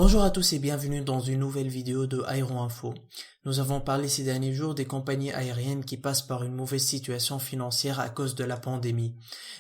Bonjour à tous et bienvenue dans une nouvelle vidéo de Aéro Info. Nous avons parlé ces derniers jours des compagnies aériennes qui passent par une mauvaise situation financière à cause de la pandémie.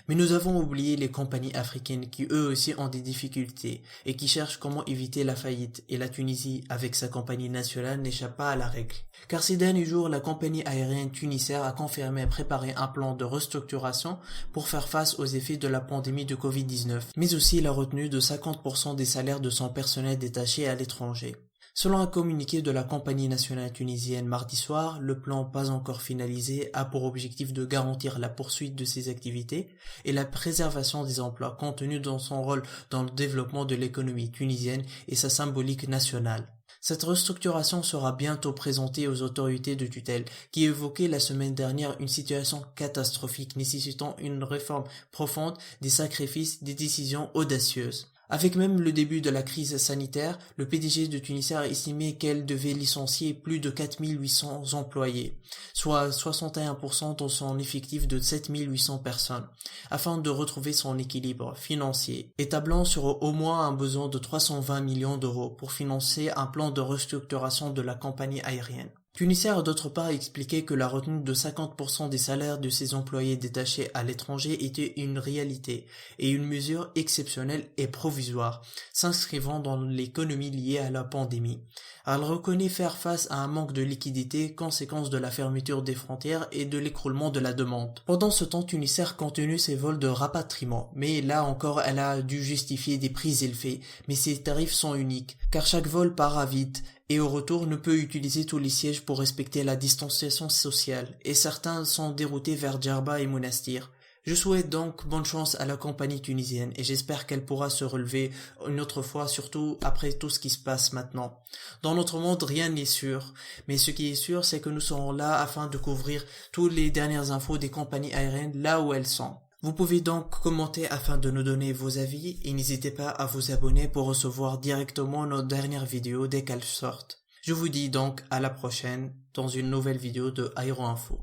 Mais nous avons oublié les compagnies africaines qui eux aussi ont des difficultés et qui cherchent comment éviter la faillite. Et la Tunisie, avec sa compagnie nationale, n'échappe pas à la règle. Car ces derniers jours, la compagnie aérienne Tunisair a confirmé et préparé un plan de restructuration pour faire face aux effets de la pandémie de Covid-19, mais aussi la retenue de 50% des salaires de son personnel détaché à l'étranger. Selon un communiqué de la compagnie nationale tunisienne mardi soir, le plan pas encore finalisé a pour objectif de garantir la poursuite de ses activités et la préservation des emplois compte tenu de son rôle dans le développement de l'économie tunisienne et sa symbolique nationale. Cette restructuration sera bientôt présentée aux autorités de tutelle qui évoquaient la semaine dernière une situation catastrophique nécessitant une réforme profonde, des sacrifices, des décisions audacieuses. Avec même le début de la crise sanitaire, le PDG de Tunisair a estimé qu'elle devait licencier plus de 4800 employés, soit 61% de son effectif de 7800 personnes, afin de retrouver son équilibre financier, établant sur au moins un besoin de 320 millions d'euros pour financer un plan de restructuration de la compagnie aérienne. Tunisair a d'autre part expliqué que la retenue de 50% des salaires de ses employés détachés à l'étranger était une réalité et une mesure exceptionnelle et provisoire, s'inscrivant dans l'économie liée à la pandémie. Elle reconnaît faire face à un manque de liquidité, conséquence de la fermeture des frontières et de l'écroulement de la demande. Pendant ce temps, Tunisair continue ses vols de rapatriement, mais là encore elle a dû justifier des prix élevés, mais ses tarifs sont uniques, car chaque vol part à vide, et au retour ne peut utiliser tous les sièges pour respecter la distanciation sociale, et certains sont déroutés vers Djerba et Monastir. Je souhaite donc bonne chance à la compagnie tunisienne et j'espère qu'elle pourra se relever une autre fois, surtout après tout ce qui se passe maintenant. Dans notre monde, rien n'est sûr, mais ce qui est sûr, c'est que nous serons là afin de couvrir toutes les dernières infos des compagnies aériennes là où elles sont. Vous pouvez donc commenter afin de nous donner vos avis et n'hésitez pas à vous abonner pour recevoir directement nos dernières vidéos dès qu'elles sortent. Je vous dis donc à la prochaine dans une nouvelle vidéo de Aéro Info.